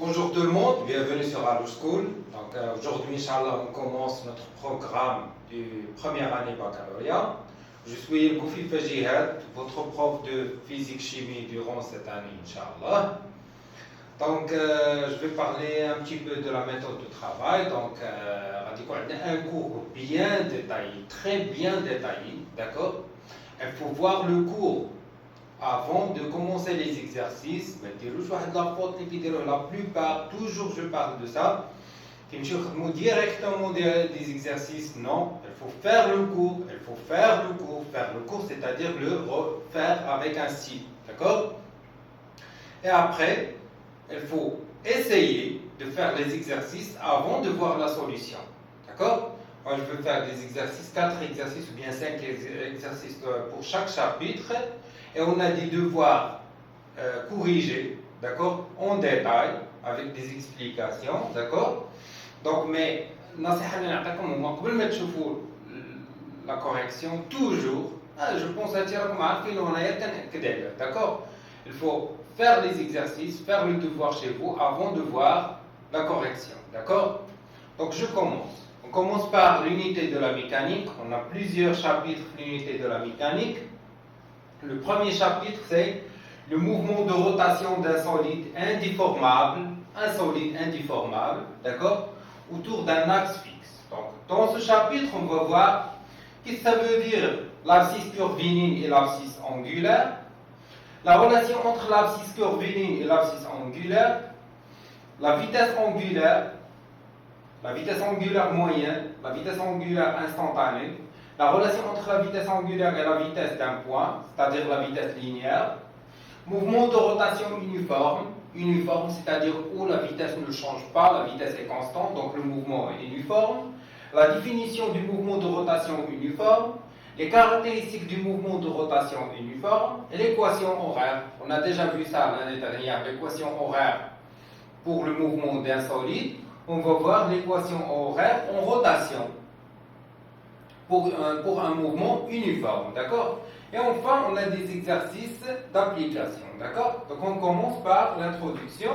Bonjour tout le monde, bienvenue sur Allo School. Donc aujourd'hui, Inch'Allah, on commence notre programme de première année baccalauréat. Je suis Goufi Fajihad, votre prof de physique-chimie durant cette année, Inch'Allah. Donc je vais parler un petit peu de la méthode de travail. Donc un cours bien détaillé, très bien détaillé, d'accord? Il faut voir le cours avant de commencer les exercices. La plupart, toujours je parle de ça. Directement des exercices, non. Il faut faire le cours, faire le cours, c'est-à-dire le refaire avec un style, d'accord? Et après, il faut essayer de faire les exercices avant de voir la solution, d'accord? Moi, je veux faire des exercices, 4 exercices ou bien 5 exercices pour chaque chapitre. Et on a des devoirs corrigés, d'accord, en détail, avec des explications, d'accord. Donc, mais, la correction, toujours, je pense à tirer comme d'accord. Il faut faire les exercices, faire le devoir chez vous avant de voir la correction, d'accord. Donc, je commence. On commence par l'unité de la mécanique. On a plusieurs chapitres de l'unité de la mécanique. Le premier chapitre, c'est le mouvement de rotation d'un solide indéformable, d'accord, autour d'un axe fixe. Donc, dans ce chapitre, on va voir qu'est-ce que ça veut dire l'abscisse curviligne et l'abscisse angulaire, la relation entre l'abscisse curviligne et l'abscisse angulaire, la vitesse angulaire moyenne, la vitesse angulaire instantanée, la relation entre la vitesse angulaire et la vitesse d'un point, c'est-à-dire la vitesse linéaire. Mouvement de rotation uniforme, c'est-à-dire où la vitesse ne change pas, la vitesse est constante, donc le mouvement est uniforme. La définition du mouvement de rotation uniforme, les caractéristiques du mouvement de rotation uniforme et l'équation horaire. On a déjà vu ça l'année dernière, l'équation horaire pour le mouvement d'un solide. On va voir l'équation horaire en rotation pour un mouvement uniforme, d'accord? Et enfin, on a des exercices d'application, d'accord? Donc, on commence par l'introduction.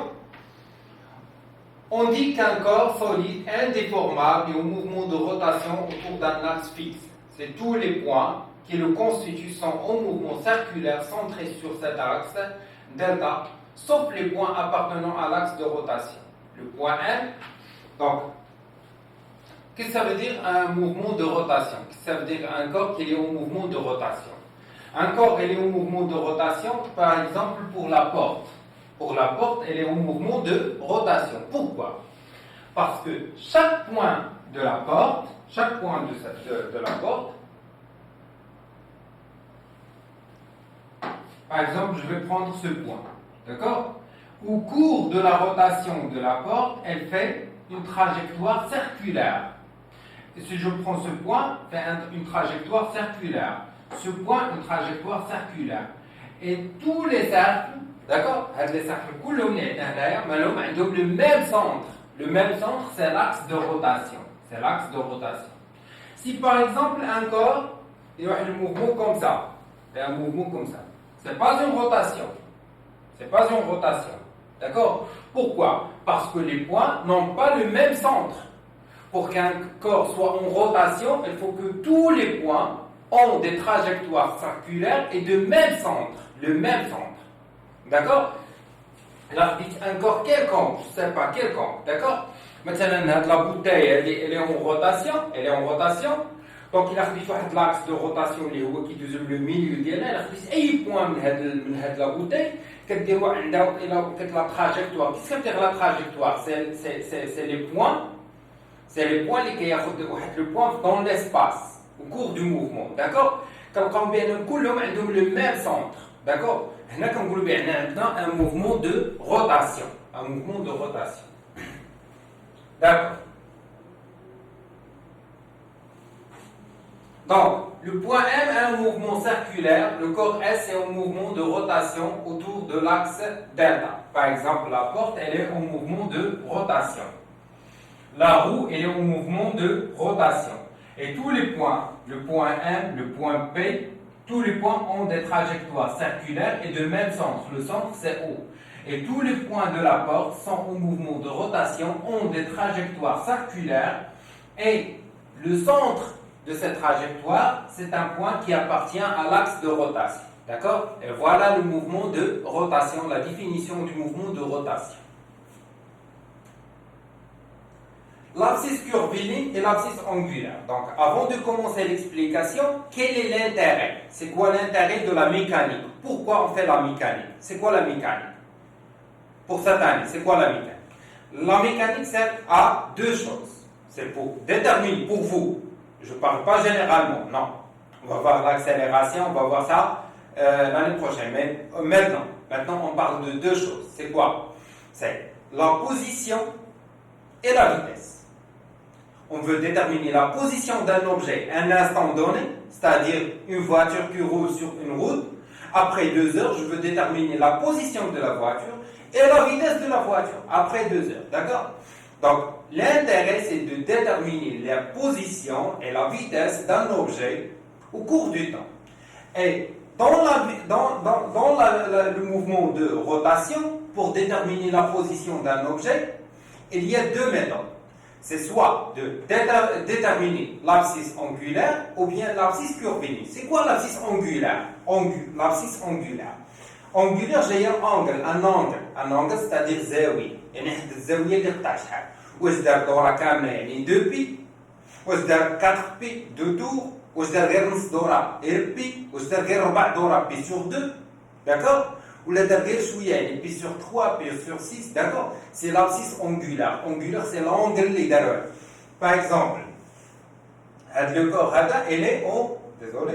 On dit qu'un corps solide indéformable est au mouvement de rotation autour d'un axe fixe. C'est tous les points qui le constituent sont en mouvement circulaire centré sur cet axe, delta, sauf les points appartenant à l'axe de rotation. Le point M, donc, qu'est-ce que ça veut dire un mouvement de rotation? Qu'est-ce que ça veut dire un corps qui est au mouvement de rotation? Un corps, il est au mouvement de rotation, par exemple, pour la porte. Pour la porte, elle est au mouvement de rotation. Pourquoi? Parce que chaque point de la porte, par exemple, je vais prendre ce point, d'accord? Au cours de la rotation de la porte, elle fait une trajectoire circulaire. Et si je prends ce point, fait une trajectoire circulaire. Ce point, une trajectoire circulaire. Et tous les cercles, d'accord, les cercles, ont le même centre. Le même centre, c'est l'axe de rotation. Si par exemple un corps, il y a un mouvement comme ça, c'est pas une rotation. D'accord? Pourquoi? Parce que les points n'ont pas le même centre. Pour qu'un corps soit en rotation, il faut que tous les points ont des trajectoires circulaires et de même centre. Le même centre. D'accord? Là, dites un corps quelconque, je ne sais pas quelconque. D'accord? Maintenant, la bouteille, elle est en rotation. Donc, il a fait l'axe de rotation qui est le milieu d'elle. Il a fait أي point de la bouteille. Il a la trajectoire. Qu'est-ce que ça veut dire la trajectoire? C'est les points. C'est les points qui ont le point dans l'espace, au cours du mouvement. D'accord? Quand on bien le même centre. D'accord? Maintenant, un mouvement de rotation. D'accord? Donc, le point M est un mouvement circulaire, le corps S est un mouvement de rotation autour de l'axe delta. Par exemple, la porte, elle est en mouvement de rotation. La roue, elle est en mouvement de rotation. Et tous les points, le point M, le point P, Tous les points ont des trajectoires circulaires et de même sens. Le centre, c'est O. Et tous les points de la porte sont en mouvement de rotation, ont des trajectoires circulaires. Et le centre de cette trajectoire, c'est un point qui appartient à l'axe de rotation. D'accord? Et voilà le mouvement de rotation, la définition du mouvement de rotation. L'abscisse curviligne et l'abscisse angulaire. Donc, avant de commencer l'explication, quel est l'intérêt? C'est quoi l'intérêt de la mécanique? Pourquoi on fait la mécanique? C'est quoi la mécanique? Pour cette année, c'est quoi la mécanique? La mécanique sert à deux choses. C'est pour déterminer, pour vous, je ne parle pas généralement, non. On va voir l'accélération, on va voir ça l'année prochaine. Mais maintenant, on parle de deux choses. C'est quoi? C'est la position et la vitesse. On veut déterminer la position d'un objet à un instant donné, c'est-à-dire une voiture qui roule sur une route. Après 2 heures, je veux déterminer la position de la voiture et la vitesse de la voiture après 2 heures. D'accord? Donc, l'intérêt, c'est de déterminer la position et la vitesse d'un objet au cours du temps. Et dans le mouvement de rotation, pour déterminer la position d'un objet, il y a deux méthodes. C'est soit de déterminer l'abscisse angulaire ou bien l'abscisse curviligne. C'est quoi l'abscisse angulaire? L'abscisse angulaire. Angulaire, j'ai un angle, c'est-à-dire زاوية. يعني حد الزاوية اللي قطع شحال. واش دار دورة كاملة يعني 2 بي؟ واش دار 4 بي 2 tours؟ واش دار غير نص دورة 1 بي؟ واش دار غير 4 دورة بي sur 2؟ D'accord? Ou la dernière chouïa, pi sur 3, pi sur 6, d'accord? C'est l'abscisse angulaire. Angulaire, c'est l'angle les derrière. Par exemple, le corps, elle est en... Désolé.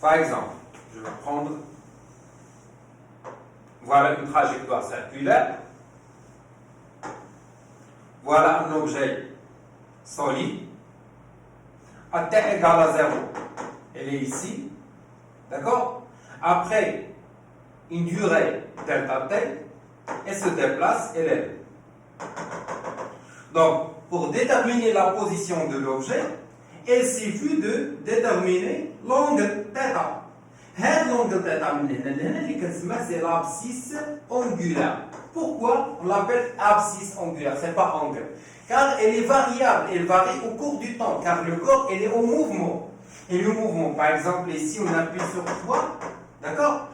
Par exemple, je vais prendre... Voilà une trajectoire circulaire. Voilà un objet solide. À t égale à 0, elle est ici. D'accord? Après une durée delta t, elle se déplace, elle est là. Donc, pour déterminer la position de l'objet, il suffit de déterminer l'angle θ. L'angle θ, c'est l'abscisse angulaire. Pourquoi on l'appelle abscisse angulaire? Ce n'est pas angle. Car elle est variable, elle varie au cours du temps, car le corps il est en mouvement. Et le mouvement, par exemple, ici on appuie sur 3, d'accord?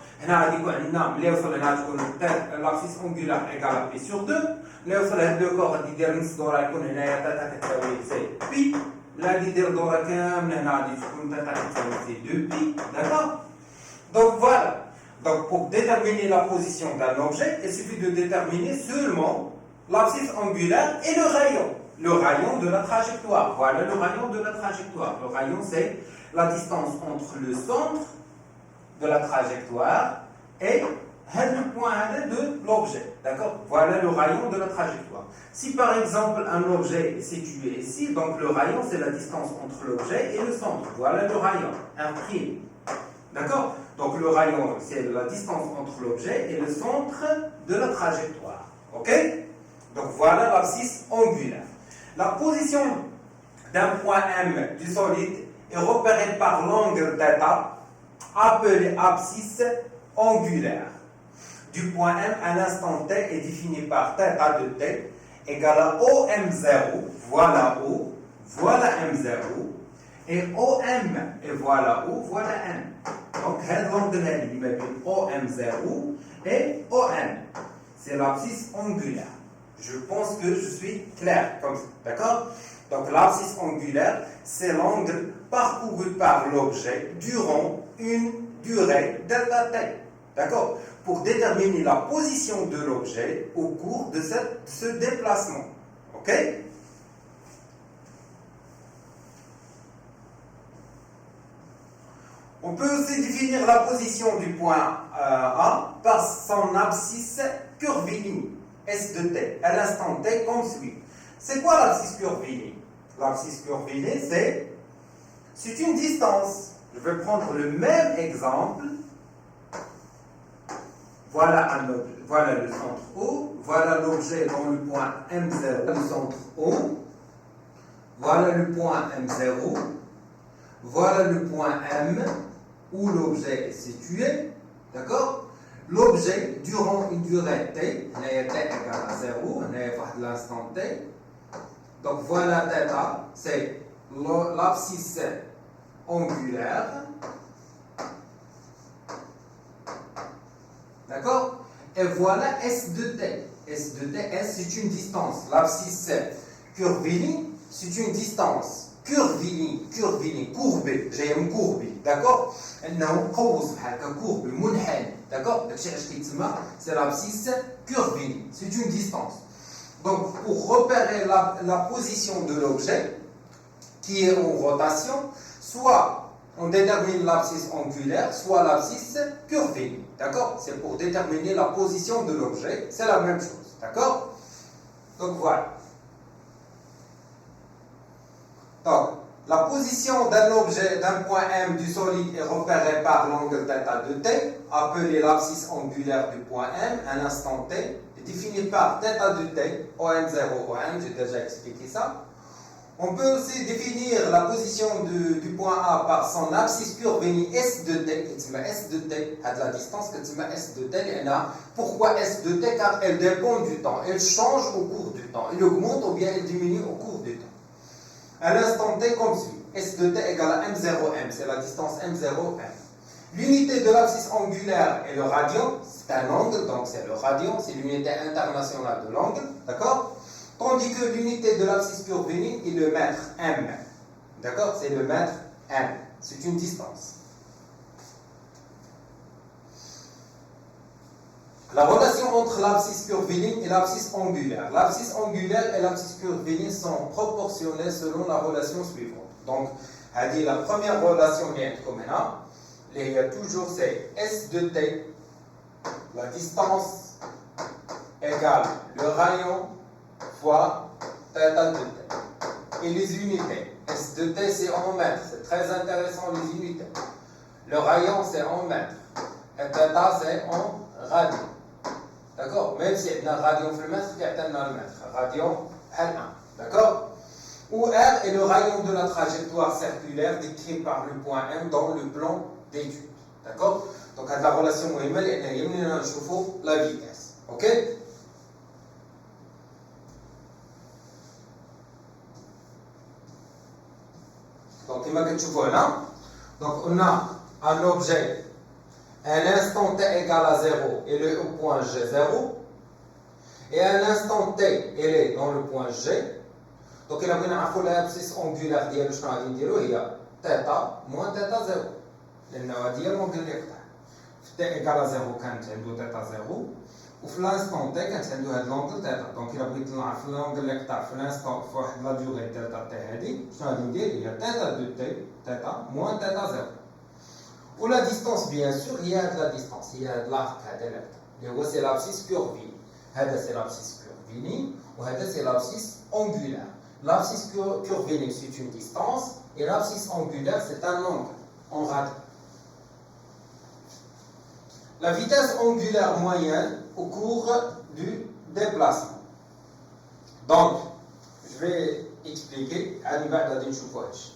L'abscisse angulaire égale à P sur 2. Le corps c'est pi. Là, il c'est 2 pi, d'accord? Donc voilà. Donc pour déterminer la position d'un objet, il suffit de déterminer seulement l'abscisse angulaire et le rayon de la trajectoire. Voilà le rayon de la trajectoire. Le rayon, c'est la distance entre le centre de la trajectoire et le point de l'objet. D'accord? Voilà le rayon de la trajectoire. Si par exemple un objet est situé ici, donc le rayon c'est la distance entre l'objet et le centre. Voilà le rayon, un prime. D'accord? Donc le rayon c'est la distance entre l'objet et le centre de la trajectoire. Ok? Donc voilà l'abscisse angulaire. La position d'un point M du solide est repérée par l'angle θ, appelé abscisse angulaire. Du point M à l'instant t est défini par θ de t égale à OM0, voilà O, voilà M0, et OM, et voilà O, voilà M. Donc, l'angle il met OM0 et OM. C'est l'abscisse angulaire. Je pense que je suis clair comme ça, d'accord? Donc, l'abscisse angulaire, c'est l'angle parcouru par l'objet durant une durée delta t. D'accord? Pour déterminer la position de l'objet au cours de ce déplacement. Ok? On peut aussi définir la position du point A par son abscisse curviligne, S de t, à l'instant t comme suit. C'est quoi l'abscisse curviligne? L'abscisse curviligne, c'est une distance. Je vais prendre le même exemple. Voilà, voilà le centre O, voilà l'objet dans le point M0, le centre O, voilà le point M0, voilà le point M où l'objet est situé, d'accord? L'objet durant une durée T, t égale à 0, on l'instant T, donc voilà θ, c'est l'abscisse angulaire. D'accord? Et voilà S de T. S de T, S c'est une distance. L'abscisse curviligne, c'est une distance. Curviligne, courbée. J'ai un courbé. D'accord? أنه قوس بحال كcourbe منحنى. D'accord? C'est l'abscisse curviligne. C'est une distance. Donc, pour repérer la position de l'objet qui est en rotation, soit on détermine l'abscisse angulaire, soit l'abscisse curviligne. D'accord? C'est pour déterminer la position de l'objet. C'est la même chose. D'accord? Donc voilà. Donc, la position d'un objet d'un point M du solide est repérée par l'angle θ de T, appelé l'abscisse angulaire du point M, un instant T, est défini par θ de T, ON0, ON, j'ai déjà expliqué ça. On peut aussi définir la position du point A par son abscisse curviligne S de T, S de T, à la distance que tu mets S de T, pourquoi S de T? Car elle dépend du temps, elle change au cours du temps, elle augmente ou bien elle diminue au cours du temps. À l'instant T comme suit, S de T égale à M0M, c'est la distance M0M. L'unité de l'abscisse angulaire est le radian, c'est un angle, donc c'est le radian, c'est l'unité internationale de l'angle, d'accord? Tandis que l'unité de l'abscisse curviligne est le mètre M. D'accord? C'est le mètre M. C'est une distance. La relation entre l'abscisse curviligne et l'abscisse angulaire. L'abscisse angulaire et l'abscisse curviligne sont proportionnelles selon la relation suivante. Donc, elle dit la première relation qui est comme là, il y a toujours c'est S de T, la distance égale le rayon fois θ de T. Et les unités. S de T c'est en mètres. C'est très intéressant les unités. Le rayon c'est en mètres. Et θ c'est en radian. D'accord? Même si on a radian le mètre, il y a le mètre. Radian L1. D'accord? Où R est le rayon de la trajectoire circulaire décrit par le point M dans le plan d'étude. D'accord? Donc, la relation OML est la vitesse. Ok? Donc, on a un objet à l'instant t égale à 0, il est au point G0. Et à l'instant t, il est dans le point G. Donc, il a bien l'abscisse angulaire ديالو شنو غادي نديرو هي θ moins θ0. لأنه هذه هي الأنجل اللي يقطع. في t égale à 0 كانت عنده θ0. وفي l'instant t كانت عنده هذا الأنجل θ. دونك إلا بغيت نعرف الأنجل اللي يقطع في l'instant في واحد لا ديوغي θ t هذه شنو غادي ندير هي θ de t θ moins θ0. Ou la distance, bien sûr, il y a de la distance, il y a de l'arc, c'est l'abscisse curviligne. C'est l'abscisse curviligne, ou c'est l'abscisse angulaire. L'abscisse curviligne, c'est une distance, et l'abscisse angulaire, c'est un angle en radian. La vitesse angulaire moyenne au cours du déplacement. Donc, je vais expliquer à l'hiver de Choufouach.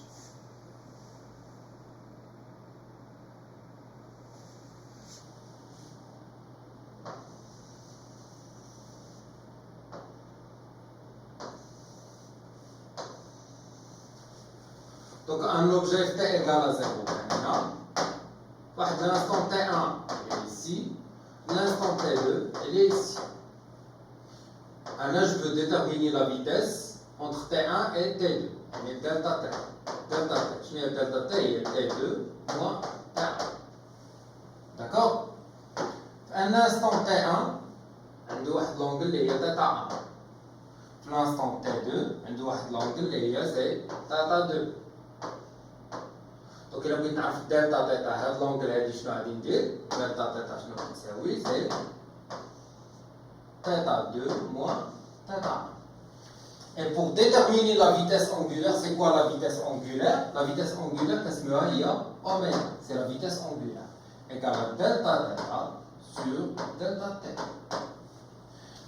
Donc, un objet t égale à 0 maintenant. L'instant t1 est ici. L'instant t2 il est ici. Là, je veux déterminer la vitesse entre t1 et t2. Mais delta t. Delta t. Je mets delta t et t2 moins t1. D'accord? Un instant t1, on doit l'angle et θ1. L'instant t2, on doit l'angle et c'est θ2. Donc, il a besoin de delta θ, هذا l'angle هذه شنو غادي ندير؟ delta θ شنو تساوي؟ c'est θ2 moins θ1. Et pour déterminer la vitesse angulaire, c'est quoi la vitesse angulaire? La vitesse angulaire, qu'est-ce que c'est? Oméga, c'est la vitesse angulaire. Égale à delta theta sur delta t.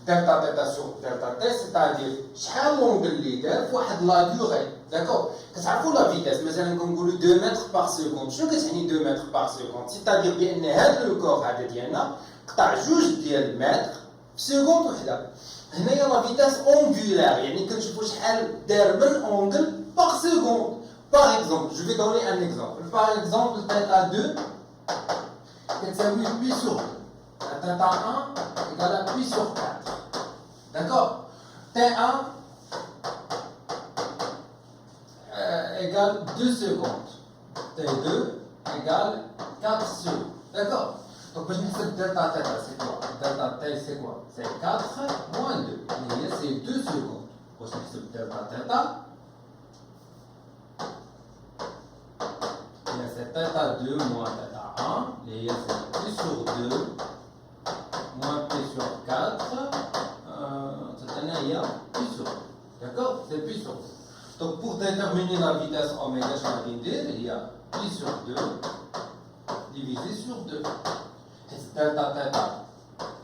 Delta theta sur delta t, c'est-à-dire شحال l'angle اللي دار في واحد لا durée. D'accord? كتعرفوا la vitesse مثلا كنقولوا 2 متر par seconde. شنو كتعني 2 متر par seconde? C'est-à-dire بان هذا الكور هذا ديالنا قطع جوج ديال المتر في سكوند وحده. هنايا لا فيتاس اونغولار يعني كنشوفوا شحال دار من اونغل باغ سكوند. باغ اكزومبل جو في دوني ان اكزومبل. باغ اكزومبل تيتا 2 كتساوي بي سور 2. تيتا 1 égale à بي سور 4. D'accord? T1 égale 2 secondes. T2 égale 4 secondes. D'accord? Donc, je vais faire delta theta, c'est quoi? Delta t, c'est quoi? C'est 4 moins 2. Et c'est 2 secondes. Je vais faire delta theta. Et c'est theta 2 moins theta 1. Et c'est P sur 2 moins P sur 4. Il y a P sur 2. D'accord? C'est P sur 2. Donc, pour déterminer la vitesse oméga, il y a P sur 2 divisé sur 2. Delta theta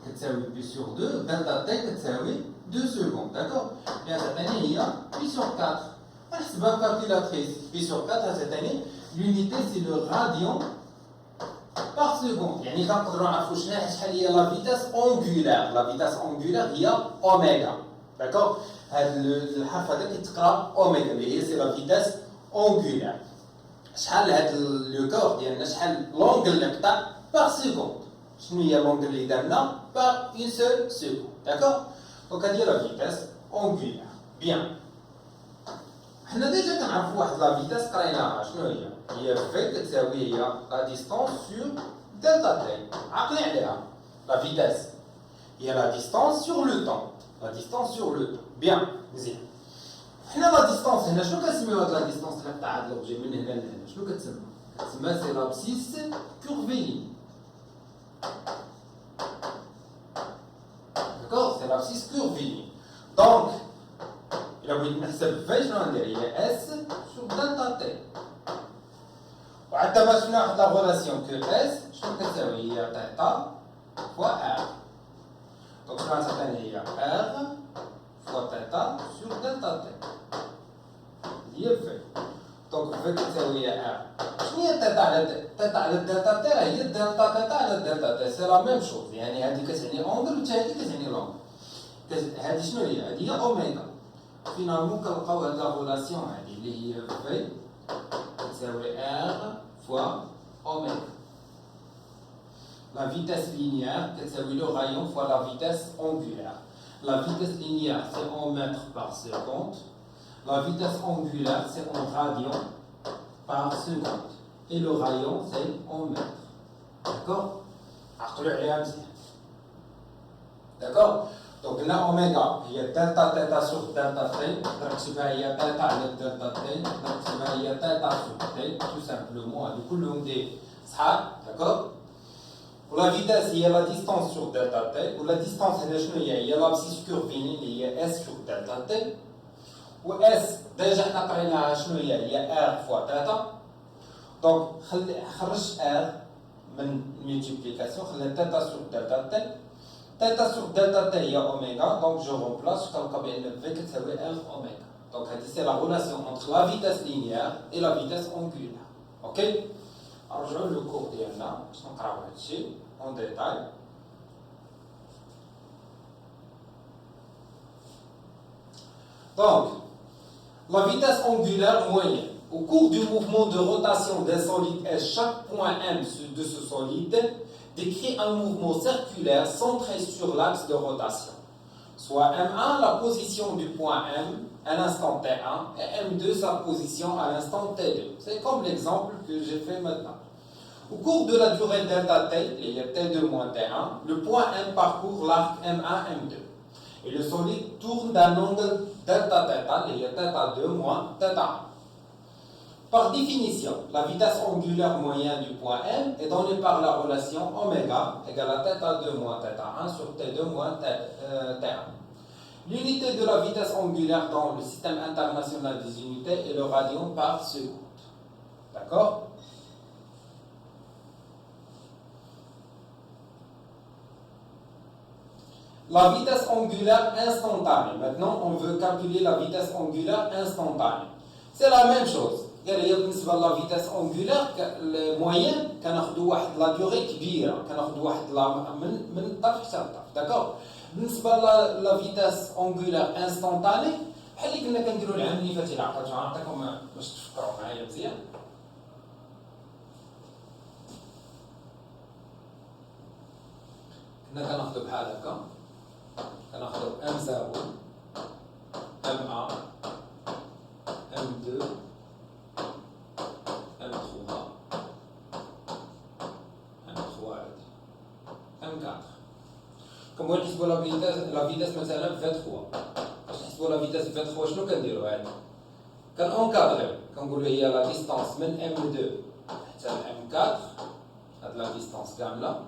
كتساوي بي سور 2 دلتا تي كتساوي 2 secondes. D'accord? Et à cette année, il y a pi sur 4. نحسبها بكالكيلاتريس. Pi sur 4 à cette année, l'unité c'est le radian par seconde. يعني كنقدروا نعرفوا شحال هي لا فيتاس اونغولار. لا فيتاس اونغولار هي اوميغا. D'accord? هذا الحرف هذا كيتقرا اوميغا اللي هي سي لا فيتاس اونغولار. شحال هذا لو كور ديالنا شحال لونغل اللي قطع par seconde. شنو هي لونغل اللي درنا par une seule seconde. D'accord? دونك هذه هي لا فيتاس اونغولار. بيان. حنا ديجا كنعرفوا واحد لا فيتاس قريناها شنو هي في كتساوي هي لا ديستونس سور دلتا تي. عقلي عليها. لا فيتاس هي لا ديستونس سور لو طون. لا ديستونس سور لو طون. بيان مزيان. حنا لا ديستونس هنا شنو كنسميو هاد لا ديستونس اللي قطع هاد لوبجي من هنا لهنا شنو كتسمى؟ كتسمى سي لابسيس كورفيلي. D'accord? C'est l'abscisse curviligne. Donc, il a voulu نحسب في شنو ندير هي S sur delta T. وعندما باش ناخذ لا غولاسيون كو S شنو كتساوي هي تيتا فوا R. دونك شنو غتعطيني هي R فوا تيتا sur delta T. هي في. دونك في كتساوي هي R. شنو هي تيتا على الدلتا تي؟ هي الدلتا تيتا على الدلتا تي. سي لا ميم شوز. يعني هذه كتعني اونغل وتا هذه كتعني لونغل. هذه شنو هي؟ هذه هي اوميغا. فينالمون كنلقاو هاد لا غولاسيون هذه اللي هي في تساوي ار فوا اوميغا. لا فيتاس لينيير كتساوي لو رايون فوا لا فيتاس اونغولار. لا فيتاس لينيير سي اون متر بار سكوند. La vitesse angulaire, c'est en radian par seconde. Et le rayon, c'est en mètre. D'accord? D'accord? Donc là, oméga, il y a delta theta sur delta t. Donc il y a delta avec delta t. Donc il y a delta sur t, tout simplement. Du coup, l'on dit ça. D'accord? Pour la vitesse, il y a la distance sur delta t. Pour la distance, il y a l'abscisse curviligne, il y a S sur delta t. و اس ديجا حنا قريناها شنو هي ار فوا تاتا. دونك خرج ار من ملتيبليكاسيون خلي تاتا سور دلتا تي. تاتا سور دلتا تي هي اوميغا. دونك جو رومبلاس كنلقى بان في كتساوي ار اوميغا. دونك هذه سي لا غولاسيون اونتر لا فيتاس لينيير اي لا فيتاس اونغولار. اوكي نرجعوا لو كور ديالنا باش نقراو هادشي اون ديتاي. Donc, la vitesse angulaire moyenne. Au cours du mouvement de rotation d'un solide S, chaque point M de ce solide décrit un mouvement circulaire centré sur l'axe de rotation. Soit M1, la position du point M à l'instant T1 et M2, sa position à l'instant T2. C'est comme l'exemple que j'ai fait maintenant. Au cours de la durée delta T, il y a T2 moins T1, le point M parcourt l'arc M1, M2. Et le solide tourne d'un angle delta theta, il y a theta 2 moins theta 1. Par définition, la vitesse angulaire moyenne du point M est donnée par la relation oméga égale à theta 2 moins theta 1 sur T2 moins T1. L'unité de la vitesse angulaire dans le système international des unités est le radian par seconde. D'accord? La vitesse angulaire instantanée. Maintenant, on veut calculer la vitesse angulaire instantanée. C'est la même chose. La vitesse angulaire moyenne, la durée كبيرة, من طرف حتى لطرف. D'accord? بالنسبة la vitesse angulaire instantanée, بحال اللي كنا كنديروا العملية فاتي العقل، نعطيكم باش تفكروا معايا مزيان. كنا كناخذوا بحال هكا. كناخذوا M0 M1 M2 M3 M3 M4 كنبغيو نحسبوا لا فيتاس مثلا في 3 باش نحسبوا لا فيتاس في 3 شنو كنديروا هادي كنونكادريو كنقولوا هي لا ديستانس من M2 حتى ل M4 هاد لا ديستانس كامله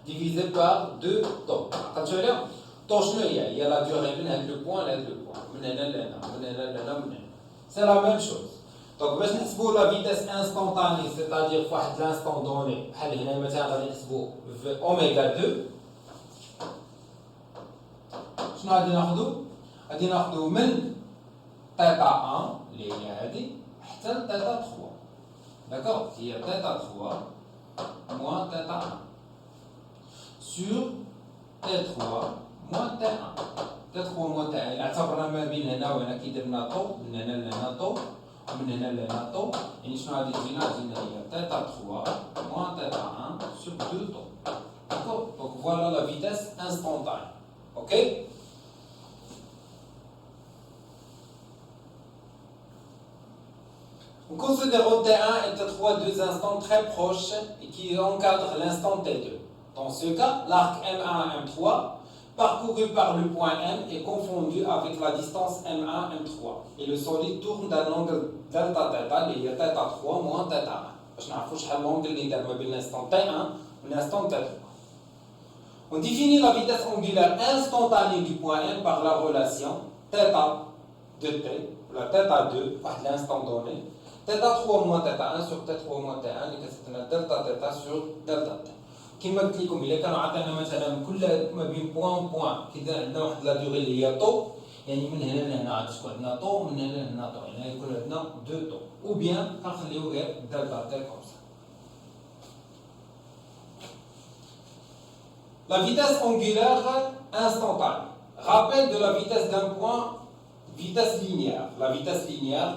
divisé par 2 طو عقلتوا عليها طو شنو هي لا ديوري من هاد لو بوين لهاد لو بوين من هنا لهنا من هنا لهنا من هنا سي لا ميم شوز دونك باش نحسبوا لا فيتاس انستونطاني سيتادير في واحد لانستون دوني بحال هنا مثلا غادي نحسبوا في اوميغا 2 شنو غادي ناخذوا؟ غادي ناخذوا من تيتا 1 اللي هي هادي حتى لتيتا 3 داكوغ هي تيتا 3 موان تيتا 1 sur T3 moins T1 T3 moins T1 إلا اعتبرنا ما بين هنا وهنا كي درنا طو من هنا لهنا طو ومن هنا لهنا طو يعني شنو غادي تجينا؟ تجينا هي تيتا 3 moins تيتا 1 sur 2 طو داكوغ دونك فوالا لا فيتاس انستونتاني اوكي. Nous considérons T1 et T3 deux instants très proches et qui encadrent l'instant T2. Dans ce cas, l'arc M1 M3 parcouru par le point M est confondu avec la distance M1 M3 et le solide tourne d'un angle delta θ اللي هي θ 3 moins θ 1 باش نعرفوا شحال l'angle اللي دار ما بين l'instant T1 et l'instant T3. On définit la vitesse angulaire instantanée du point M par la relation θ de T ou la θ 2 par l'instant donné θ 3 moins θ 1 sur θ 3 moins θ 1 اللي كتعطينا delta θ sur delta θ. كما قلت لكم الا كانوا عطينا مثلا كل ما بين بوان وبوان كي عندنا واحد لا ديغي اللي هي طو يعني من هنا لهنا غادي تكون عندنا طو من هنا لهنا طو يعني غيكون عندنا دو طو او بيان كنخليو غير دلتا تي كوم سا. La vitesse angulaire instantanée. Rappel de la vitesse d'un point, vitesse linéaire. La vitesse linéaire,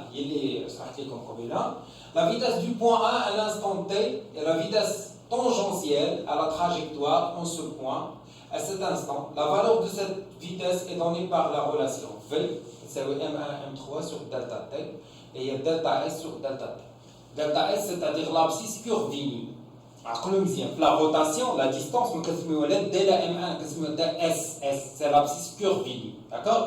la vitesse du point A à l'instant T et la vitesse tangentielle à la trajectoire en ce point. À cet instant, la valeur de cette vitesse est donnée par la relation V, c'est le M1, M3 sur delta T, et il y a delta S sur delta T. Delta S, c'est-à-dire l'abscisse curviligne. La rotation, la distance, dès la M1, S, c'est l'abscisse curviligne. D'accord?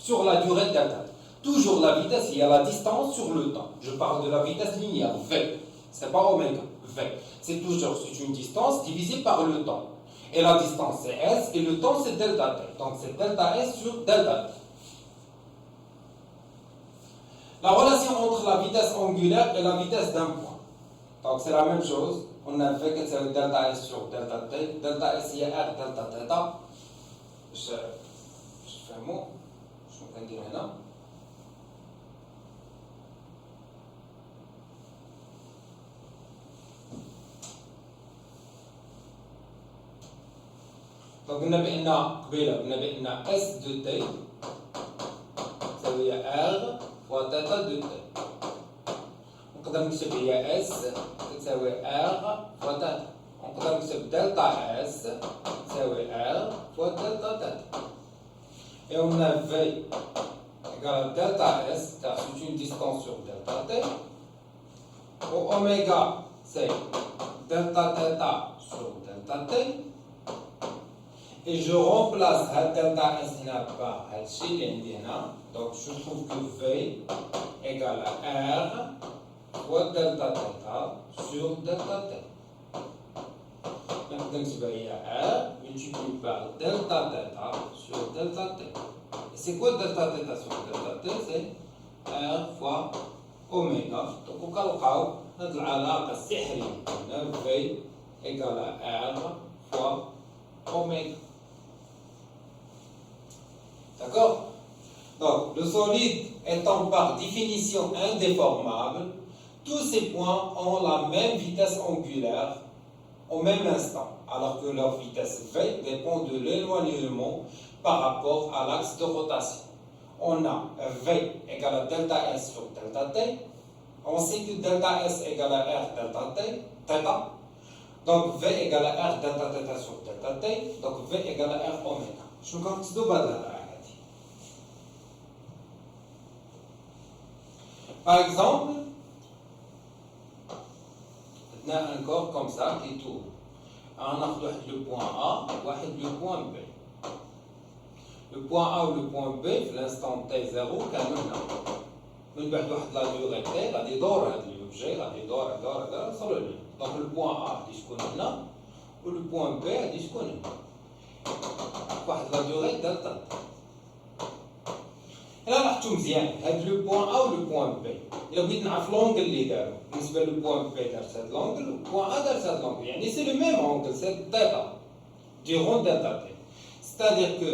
Sur la durée delta T. Toujours la vitesse, il y a la distance sur le temps. Je parle de la vitesse linéaire, V. C'est pas oméga, V. C'est toujours une distance divisée par le temps. Et la distance c'est S, et le temps c'est delta T. Donc c'est delta S sur delta T. La relation entre la vitesse angulaire et la vitesse d'un point. Donc c'est la même chose. On a fait que c'est delta S sur delta T. Delta S il y a R delta θ. Je fais un mot. Je vais dire là. Donc قلنا بأن قبيلة قلنا بأن S de T تساوي R fois θ de T. نقدر نكتب هي S تساوي R fois θ. نقدر نكتب دلتا S تساوي R fois دلتا θ. Et on a V égale à delta S car c'est une distance sur delta T. Au oméga c'est delta θ sur delta T. Et je remplace delta S par donc je trouve que V égale à R fois delta θ sur delta T. Donc il y a R multiplié par delta θ sur delta T. C'est quoi delta θ sur delta t? C'est R fois oméga. Donc, on calcule notre العلاقة السحرية V égale à R fois oméga. D'accord? Donc, le solide étant par définition indéformable, tous ces points ont la même vitesse angulaire au même instant, alors que leur vitesse V dépend de l'éloignement par rapport à l'axe de rotation. On a V égale à delta S sur delta T. On sait que delta S égale à R delta T, θ. Donc V égale à R delta θ sur delta T. Donc V égale à R oméga. Je vais vous donner par exemple, on a un corps comme ça qui tourne. On a le point A et le point B. Le point A ou le point B, à l'instant T0, quand même, on a la durée T, il y a des dors à l'objet, il y a des dors sur le lieu. Donc le point A, il est là, ou le point B, il est là. La durée delta T. Et là, on a le point A ou le point B. Il a besoin de l'angle leader. Le point B dans cet angle, le point A dans cet angle. C'est le même angle, c'est θ, durant delta T. C'est-à-dire que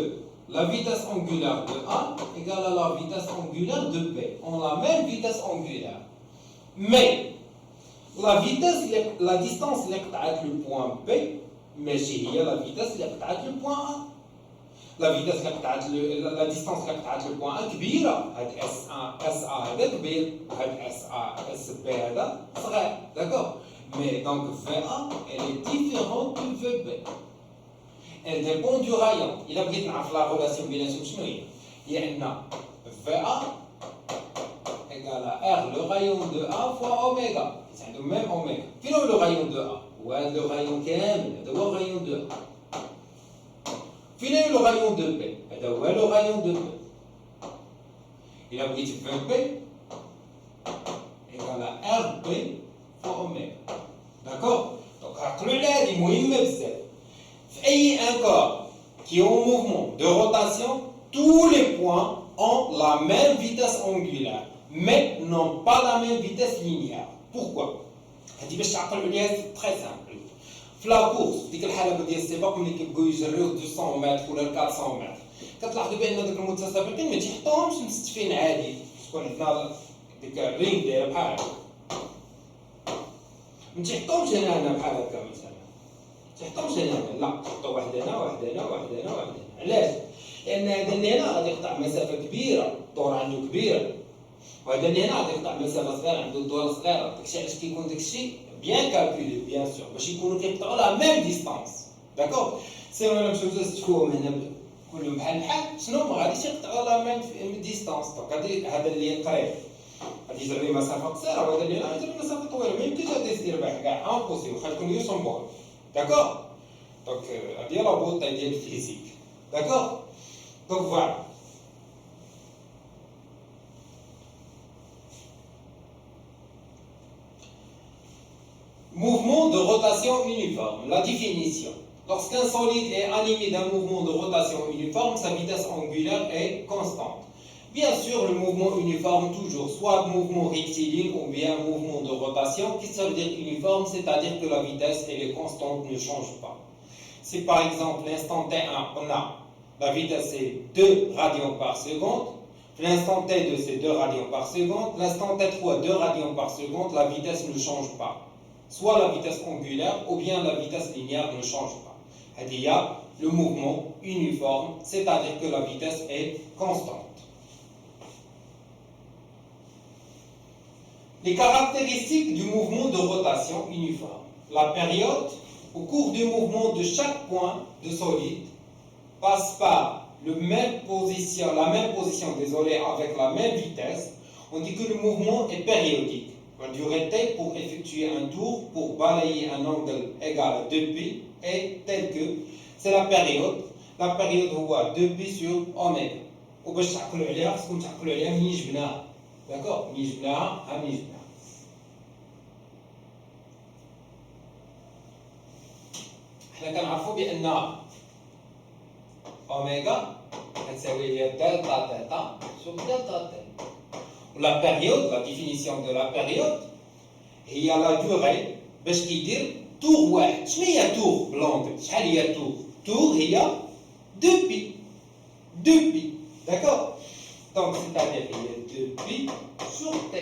la vitesse angulaire de A égale à la vitesse angulaire de B. On a la même vitesse angulaire. Mais la vitesse, la distance avec le point B, mais il y a la vitesse avec le point A. La vitesse la distance avec le point A est كبيرة. هاد SA هذا كبير، هاد SB هذا صغير. D'accord? Mais donc VA, elle est différente de VB. Elle dépend du rayon. Il a besoin de la relation بيناتهم شنو هي؟ لأن VA égale à R, le rayon de A fois oméga. C'est le même oméga. Quel est le rayon de A? Ouais, le rayon كامل. هذا هو الرayون de A. Quel est le rayon de B? هذا هو le rayon de B. Il a besoin de VB égale à RB fois oméga. D'accord? Donc, rappelez هذه مهمة بزاف. Un corps qui est en mouvement de rotation, tous les points ont la même vitesse angulaire, mais n'ont pas la même vitesse linéaire. Pourquoi? C'est très simple. في لا كورس ديك الحلبه ديال السباق ملي كيبقاو يجريو 200 متر ولا 400 متر كتلاحظوا بان داك المتسابقين ما تيحطوهمش مستفين عادي تكون عندنا ديك الرينغ دايره بحال هكا ما تيحطوهمش هنا بحال هكا مثلا تيحطوهمش هنا لا تحطوا واحد هنا واحد هنا واحد هنا واحد هنا علاش؟ لان هذا اللي هنا غادي يقطع مسافه كبيره الدور عنده كبيره وهذا اللي هنا غادي يقطع مسافه صغيره عنده الدور صغيره داكشي علاش كيكون داكشي bien calculé, bien sûr. Mais je connais pas la même distance. D'accord? C'est la même chose que tu vois maintenant. كلهم بحال بحال شنو ما غاديش يقطعوا لا ميم ديستانس. دونك هذا اللي قريب غادي يجري مسافه قصيره وهذا اللي غادي يجري مسافه طويله ما يمكنش غادي يدير بها كاع امبوسيبل واخا تكون يوسمبول. داكور؟ دونك هذه لا بوطي ديال الفيزيك. داكور؟ دونك فوالا. Mouvement de rotation uniforme. La définition. Lorsqu'un solide est animé d'un mouvement de rotation uniforme, sa vitesse angulaire est constante. Bien sûr, le mouvement uniforme toujours, soit mouvement rectiligne ou bien mouvement de rotation. Qu'est-ce que ça veut dire uniforme? C'est-à-dire que la vitesse elle est constante, ne change pas. Si par exemple l'instant T1, on a la vitesse est 2 radians par seconde, l'instant T2 c'est 2 radians par seconde, l'instant T3 2 radians par seconde, la vitesse ne change pas. Soit la vitesse angulaire ou bien la vitesse linéaire ne change pas. Il y a le mouvement uniforme, c'est-à-dire que la vitesse est constante. Les caractéristiques du mouvement de rotation uniforme. La période au cours du mouvement de chaque point de solide passe par la même position, désolé, avec la même vitesse. On dit que le mouvement est périodique. La durée T pour effectuer un tour, pour balayer un angle égal à 2π est tel que c'est la période. La période هو 2π sur oméga. وباش تعقلوا عليها خصكم تعقلوا عليها منين جبناها. داكور؟ منين جبناها؟ ها منين جبناها. حنا كنعرفوا بأن اوميغا كتساوي هي دلتا تيتا sur delta t. La période, la définition de la période, هي la durée باش كيدير tour واحد. شنو هي tour بلونغ؟ شحال هي tour؟ tour هي 2 pi. 2 pi. D'accord? Donc c'est-à-dire هي 2 pi sur t.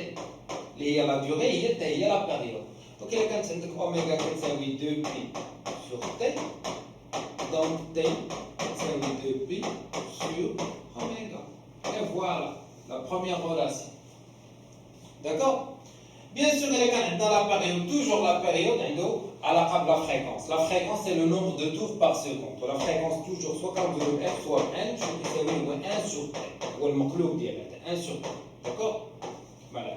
اللي هي la durée هي t هي la période. Donc إلا كانت عندك أوميغا كتساوي 2 pi sur t. Donc t كتساوي 2 pi sur oméga. Et voilà la première relation. D'accord? Bien sûr, il y a dans la période, toujours la période, à la fréquence. La fréquence, c'est le nombre de tours par seconde. La fréquence, toujours, soit quand vous avez F, soit N, je vais essayer 1 sur T. Ou le mot direct, 1 sur T. D'accord? Voilà.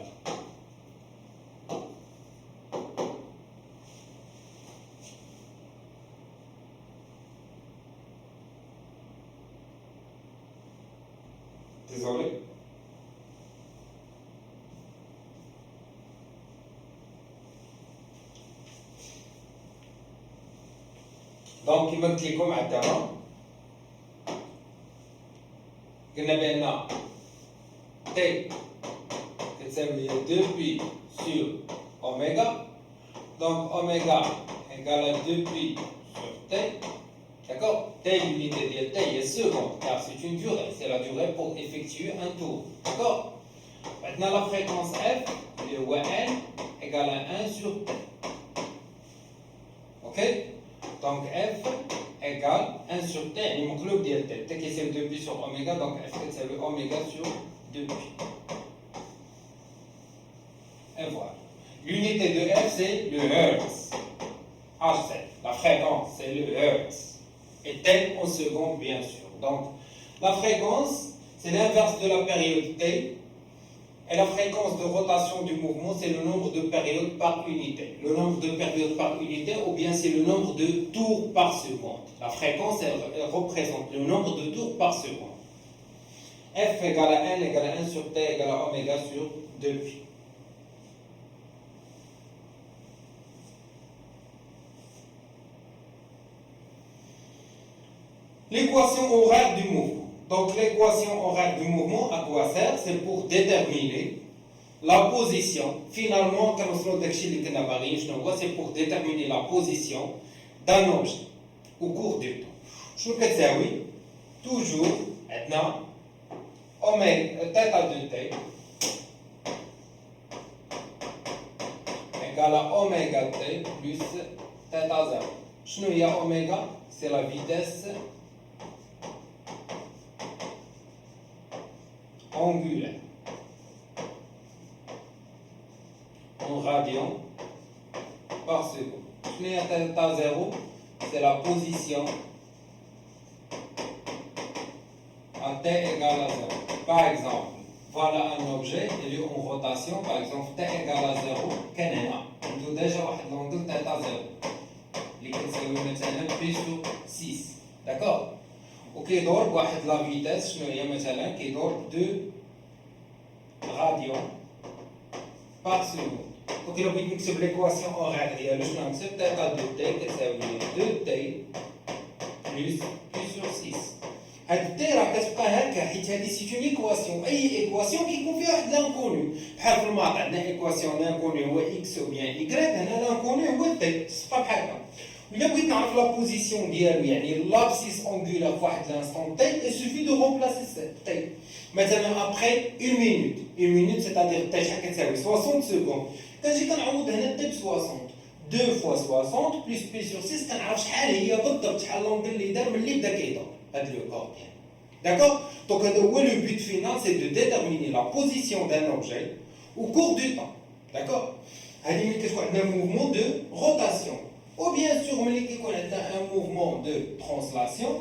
Désolé. Donc, كما قلت لكم عندنا قلنا بأن T كتساوي 2 pi sur oméga. Donc, oméga égale à 2 pi sur T. D'accord? T, l'unité de T est seconde, car c'est une durée. C'est la durée pour effectuer un tour. D'accord? Maintenant, la fréquence F, le N, égale à 1 sur T. Ok? Donc F égale 1 sur T, et mon club dit T. T qui c'est 2 pi sur oméga, donc F c'est le oméga sur 2 pi. Et voilà. L'unité de F c'est le Hertz. H c'est la fréquence, c'est le Hertz. Et T en seconde, bien sûr. Donc, la fréquence, c'est l'inverse de la période T. Et la fréquence de rotation du mouvement, c'est le nombre de périodes par unité. Le nombre de périodes par unité, ou bien c'est le nombre de tours par seconde. La fréquence, elle représente le nombre de tours par seconde. F égale à N égale à 1 sur T égale à oméga sur 2 pi. L'équation horaire du mouvement. Donc l'équation horaire du mouvement, à quoi sert? C'est pour déterminer la position. Finalement, c'est pour déterminer la position d'un objet au cours du temps. Je vous dis, toujours, maintenant, θ de t égale à oméga t plus θ0. Je vous dis, oméga, c'est la vitesse angulaire en radians par seconde. Je n'ai θ 0, c'est la position à t égale à 0. Par exemple, voilà un objet, il est en rotation, par exemple t égale à 0, كان هنا عنده déjà واحد l'angle θ 0 اللي كتساوي مثلا p sur 6. D'accord? وكيدور بواحد لا فيتاس شنو هي مثلا كيدور 2 radians par seconde. Donc il a بغيت نكتب l'équation horaire ديالو شنو نكتب θ de t كتساوي 2t plus p sur 6. هاد t راه كتبقى هكا حيت هادي سي اون ايكواسيون. اي ايكواسيون كيكون فيها واحد لانكونو. بحال في الماط عندنا ايكواسيون لانكونو هو x ou bien y. هنا لانكونو هو t. صفا بحال هكا. إلا بغيت نعرف لا بوزيسيون ديالو يعني لابسيس انغولار في واحد لانستون تي، il suffit de remplacer t. مثلا ابخي 1 minute. 1 minute c'est-à-dire t شحال كتساوي 60 secondes. كنجي كنعوض هنا t ب 60. 2 fois 60 plus p sur 6 كنعرف شحال هي بالضبط شحال لونغل اللي دار ملي بدا كيدور هاد لو كور ديالو. D'accord? Donc le but final c'est de déterminer la position d'un objet au cours du temps. D'accord? هادي ملي كتكون عندنا mouvement de rotation. Ou bien sûr, on a un mouvement de translation,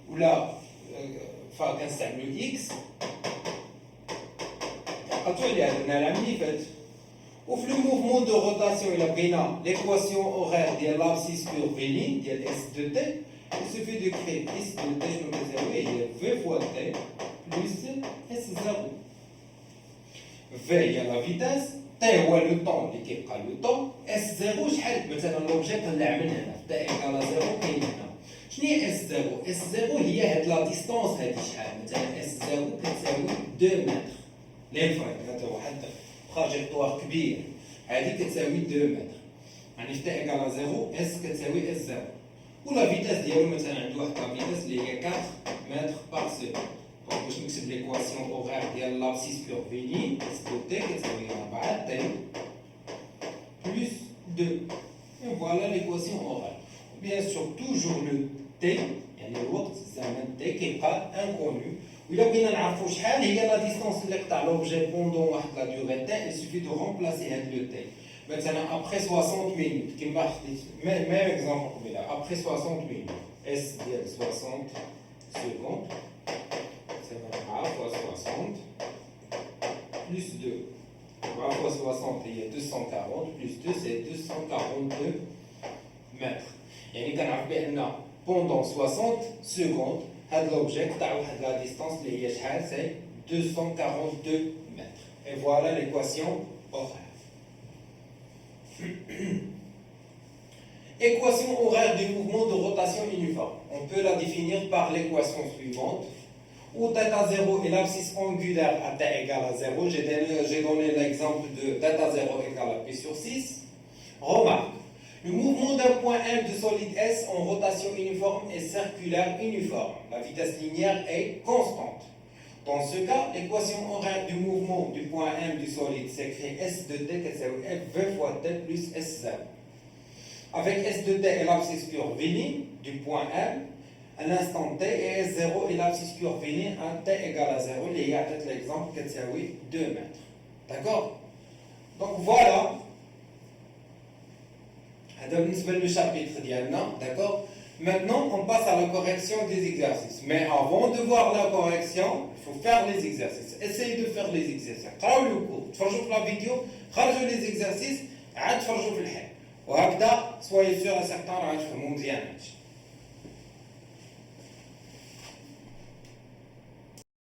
où là, le X, on a la manifeste. Ou le mouvement de rotation, il a bien l'équation horaire de l'abscisse curviligne, de S de T. Il suffit de créer S de T, je me disais, il y a V fois T plus S0. V, il y a la vitesse. T هو لو طون اللي كيبقى لو طون. S0 شحال مثلا لوبجي طلع من هنا t égale à 0 كاين هنا. شنو هي اس 0 اس 0 هي هاد لا ديستونس هادي شحال مثلا اس 0 كتساوي 2 متر للفرق هذا واحد تراجيكتوار كبير هادي كتساوي 2 متر يعني في تي ايكال 0 اس كتساوي اس 0 ولا فيتاس ديالو مثلا عنده واحد لا فيتاس اللي هي 4 متر بار سكوند دونك باش نكتب ليكواسيون اوغير ديال لابسيس كورفيلي اس دو تي كتساوي 4 تي بلس 2 et voilà l'équation horaire. Bien sûr, toujours le t, يعني الوقت الزمن t كيبقى inconnu. وإلا بغينا نعرفوا شحال هي لا ديستونس اللي قطع لوبجي بوندون واحد لا ديوغي t, il suffit de remplacer هاد لو t. مثلا après 60 minutes كيما حطيت même exemple قبيله après 60 minutes s ديال 60 secondes c'est 4 fois 60 plus 2. 4 fois 60 il y a 240 plus 2 c'est 242 mètres. يعني كنعرف بأن pendant 60 secondes هذا l'objet قطع واحد la distance اللي هي شحال c'est 242 mètres. Et voilà l'équation horaire. Équation horaire du mouvement de rotation uniforme. On peut la définir par l'équation suivante. Où θ0 est l'abscisse angulaire à t égale à 0, j'ai donné l'exemple de θ0 égale à p sur 6. Remarque, le mouvement d'un point M de solide S en rotation uniforme est circulaire uniforme. La vitesse linéaire est constante. Dans ce cas, l'équation horaire du mouvement du point M du solide s'écrit S de t qui est F fois t plus S0. Avec S de t et l'abscisse curviligne du point M, à l'instant t et S0 et l'abscisse curviligne à t égale à 0, il y a peut-être l'exemple qui est 2 mètres. D'accord? Donc voilà. Le chapitre d'Yanna, d'accord? Maintenant, on passe à la correction des exercices. Mais avant de voir la correction, il faut faire les exercices. Essayez de faire les exercices. Travaillez le cours. Tfarjou la vidéo, rajouter les exercices, tfarjou le hel. وهكذا soyez sûr et certain راح تفهموا مزيان.